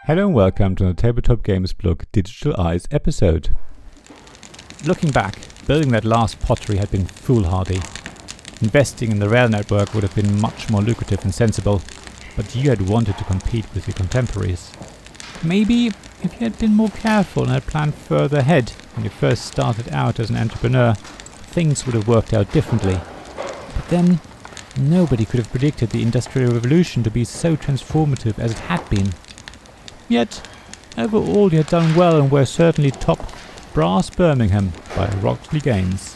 Hello and welcome to the Tabletop Games blog Digital Eyes episode. Looking back, building that last pottery had been foolhardy. Investing in the rail network would have been much more lucrative and sensible, but you had wanted to compete with your contemporaries. Maybe if you had been more careful and had planned further ahead when you first started out as an entrepreneur, things would have worked out differently. But then, nobody could have predicted the Industrial Revolution to be so transformative as it had been. Yet, overall you had done well and were certainly top Birmingham by Roxley Games.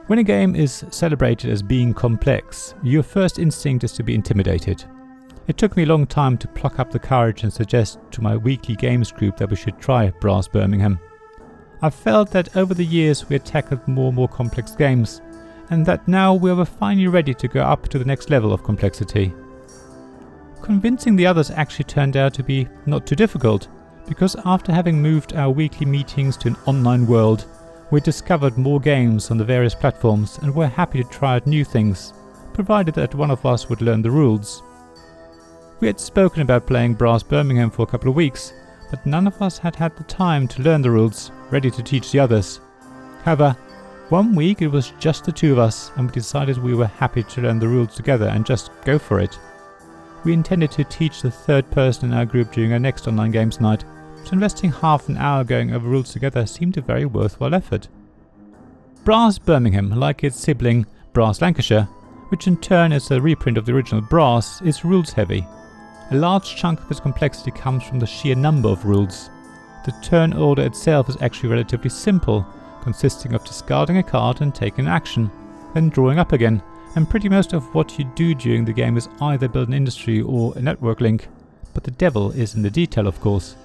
When a game is celebrated as being complex, your first instinct is to be intimidated. It took me a long time to pluck up the courage and suggest to my weekly games group that we should try Birmingham. I felt that over the years we had tackled more and more complex games, and that now we were finally ready to go up to the next level of complexity. Convincing the others actually turned out to be not too difficult, because after having moved our weekly meetings to an online world, we discovered more games on the various platforms and were happy to try out new things, provided that one of us would learn the rules. We had spoken about playing Birmingham for a couple of weeks, but none of us had had the time to learn the rules, ready to teach the others. However, one week it was just the two of us, and we decided we were happy to learn the rules together and just go for it. We intended to teach the third person in our group during our next online games night, so investing half an hour going over rules together seemed a very worthwhile effort. Birmingham, like its sibling Lancashire, which in turn is a reprint of the original Brass, is rules heavy. A large chunk of its complexity comes from the sheer number of rules. The turn order itself is actually relatively simple, consisting of discarding a card and taking an action, then drawing up again, and pretty most of what you do during the game is either build an industry or a network link, but the devil is in the detail, of course.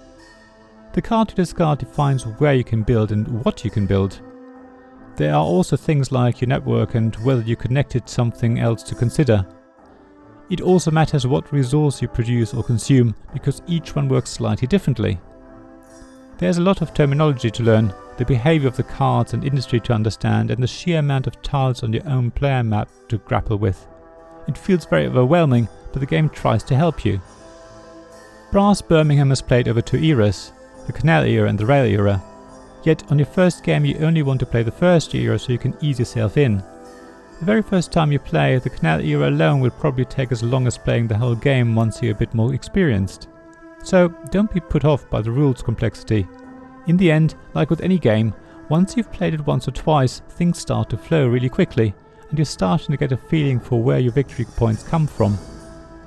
The card you discard defines where you can build and what you can build. There are also things like your network and whether you connected something else to consider. It also matters what resource you produce or consume, because each one works slightly differently. There's a lot of terminology to learn, the behavior of the cards and industry to understand, and the sheer amount of tiles on your own player map to grapple with. It feels very overwhelming, but the game tries to help you. Birmingham has played over two eras, the canal era and the rail era. Yet on your first game you only want to play the first era so you can ease yourself in. The very first time you play, the canal era alone will probably take as long as playing the whole game once you're a bit more experienced. So don't be put off by the rules complexity. In the end, like with any game, once you've played it once or twice, things start to flow really quickly, and you're starting to get a feeling for where your victory points come from.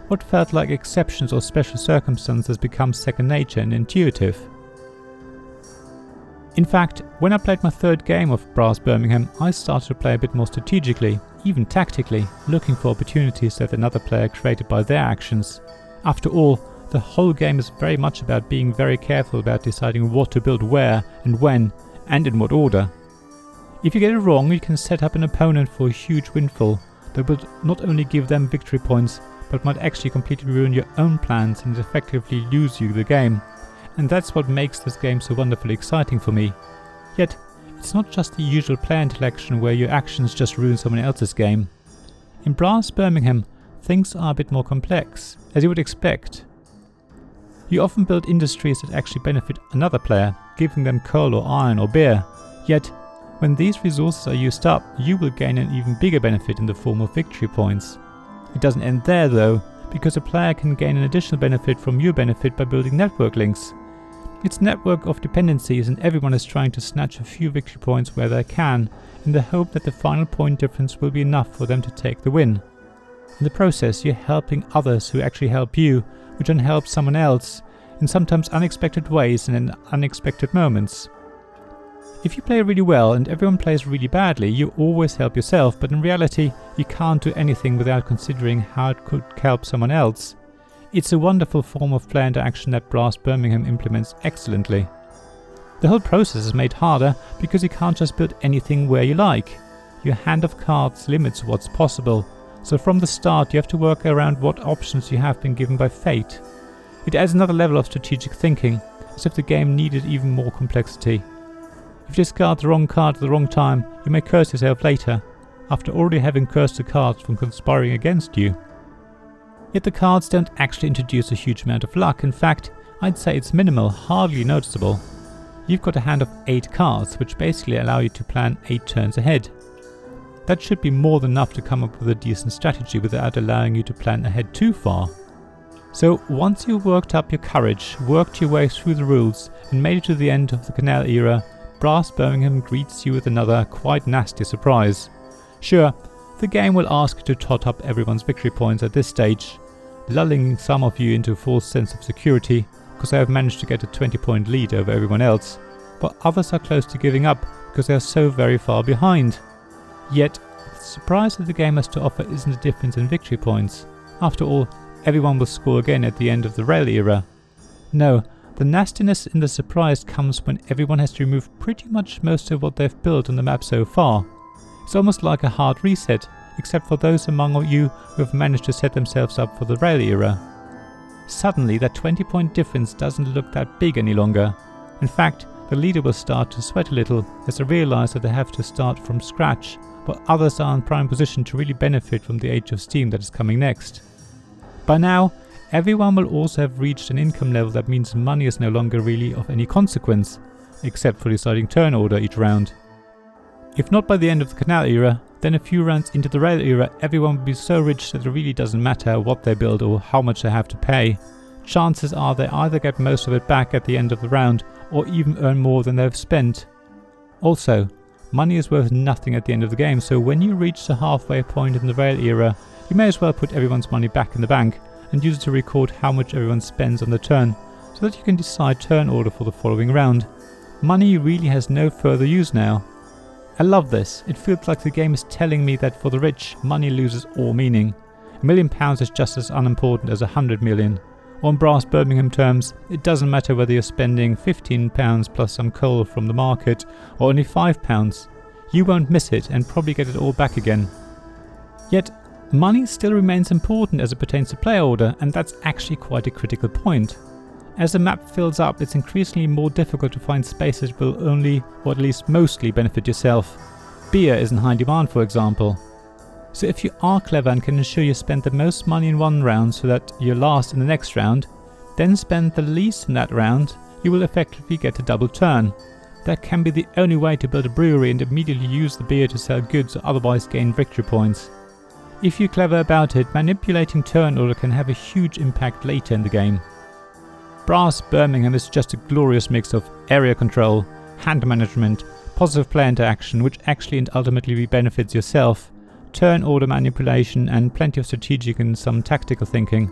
What felt like exceptions or special circumstances becomes second nature and intuitive. In fact, when I played my third game of Birmingham, I started to play a bit more strategically, even tactically, looking for opportunities that another player created by their actions. After all, the whole game is very much about being very careful about deciding what to build where and when and in what order. If you get it wrong, you can set up an opponent for a huge windfall that will not only give them victory points, but might actually completely ruin your own plans and effectively lose you the game. And that's what makes this game so wonderfully exciting for me. Yet, it's not just the usual player interaction where your actions just ruin someone else's game. In Birmingham, things are a bit more complex, as you would expect. You often build industries that actually benefit another player, giving them coal or iron or beer. Yet, when these resources are used up, you will gain an even bigger benefit in the form of victory points. It doesn't end there though, because a player can gain an additional benefit from your benefit by building network links. It's a network of dependencies, and everyone is trying to snatch a few victory points where they can, in the hope that the final point difference will be enough for them to take the win. In the process, you're helping others who actually help you, which then helps someone else, in sometimes unexpected ways and in unexpected moments. If you play really well and everyone plays really badly, you always help yourself, but in reality, you can't do anything without considering how it could help someone else. It's a wonderful form of player interaction that Birmingham implements excellently. The whole process is made harder because you can't just build anything where you like. Your hand of cards limits what's possible, so from the start you have to work around what options you have been given by fate. It adds another level of strategic thinking, as if the game needed even more complexity. If you discard the wrong card at the wrong time, you may curse yourself later, after already having cursed the cards from conspiring against you. Yet the cards don't actually introduce a huge amount of luck. In fact, I'd say it's minimal, hardly noticeable. You've got a hand of 8 cards, which basically allow you to plan 8 turns ahead. That should be more than enough to come up with a decent strategy without allowing you to plan ahead too far. So once you've worked up your courage, worked your way through the rules, and made it to the end of the Canal era, Brass Birmingham greets you with another quite nasty surprise. Sure, the game will ask you to tot up everyone's victory points at this stage, lulling some of you into a false sense of security because they have managed to get a 20-point lead over everyone else, but others are close to giving up because they are so very far behind. Yet, the surprise that the game has to offer isn't a difference in victory points. After all, everyone will score again at the end of the rail era. No, the nastiness in the surprise comes when everyone has to remove pretty much most of what they've built on the map so far. It's almost like a hard reset, except for those among you who have managed to set themselves up for the rail era. Suddenly that 20-point difference doesn't look that big any longer. In fact, the leader will start to sweat a little as they realise that they have to start from scratch, while others are in prime position to really benefit from the age of steam that is coming next. By now, everyone will also have reached an income level that means money is no longer really of any consequence, except for deciding turn order each round. If not by the end of the Canal era, then a few rounds into the Rail era everyone will be so rich that it really doesn't matter what they build or how much they have to pay. Chances are they either get most of it back at the end of the round or even earn more than they've spent. Also, money is worth nothing at the end of the game, so when you reach the halfway point in the Rail era, you may as well put everyone's money back in the bank and use it to record how much everyone spends on the turn, so that you can decide turn order for the following round. Money really has no further use now. I love this. It feels like the game is telling me that for the rich, money loses all meaning. £1 million is just as unimportant as 100 million. Or in Brass Birmingham terms, it doesn't matter whether you're spending £15 plus some coal from the market or only £5. You won't miss it and probably get it all back again. Yet, money still remains important as it pertains to player order, and that's actually quite a critical point. As the map fills up, it's increasingly more difficult to find spaces that will only, or at least mostly, benefit yourself. Beer is in high demand, for example. So if you are clever and can ensure you spend the most money in one round so that you're last in the next round, then spend the least in that round, you will effectively get a double turn. That can be the only way to build a brewery and immediately use the beer to sell goods or otherwise gain victory points. If you're clever about it, manipulating turn order can have a huge impact later in the game. Brass Birmingham is just a glorious mix of area control, hand management, positive player interaction, which actually and ultimately benefits yourself, turn order manipulation, and plenty of strategic and some tactical thinking.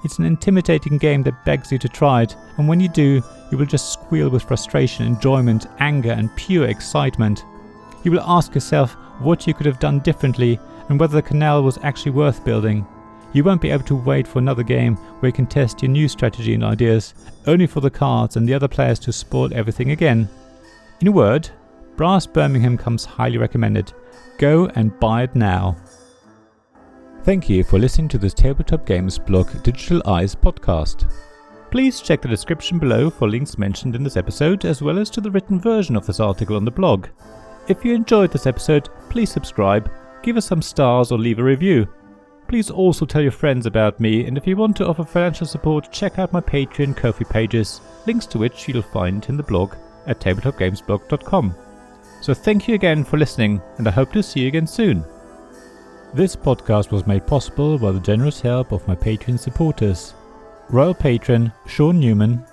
It's an intimidating game that begs you to try it, and when you do, you will just squeal with frustration, enjoyment, anger, and pure excitement. You will ask yourself what you could have done differently and whether the canal was actually worth building. You won't be able to wait for another game where you can test your new strategy and ideas, only for the cards and the other players to spoil everything again. In a word, Brass Birmingham comes highly recommended. Go and buy it now. Thank you for listening to this Tabletop Games blog Digital Eyes podcast. Please check the description below for links mentioned in this episode, as well as to the written version of this article on the blog. If you enjoyed this episode, please subscribe, give us some stars or leave a review. Please also tell your friends about me, and if you want to offer financial support, check out my Patreon and Ko-fi pages, links to which you'll find in the blog at tabletopgamesblog.com. So thank you again for listening, and I hope to see you again soon. This podcast was made possible by the generous help of my Patreon supporters: Royal Patron Sean Newman,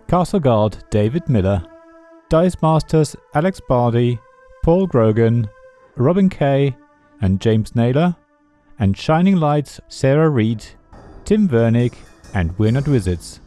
Castle Guard David Miller, Dice Masters Alex Bardi, Paul Grogan, Robin Kay and James Naylor, and Shining Lights Sarah Reed, Tim Vernick, and We're Not Wizards.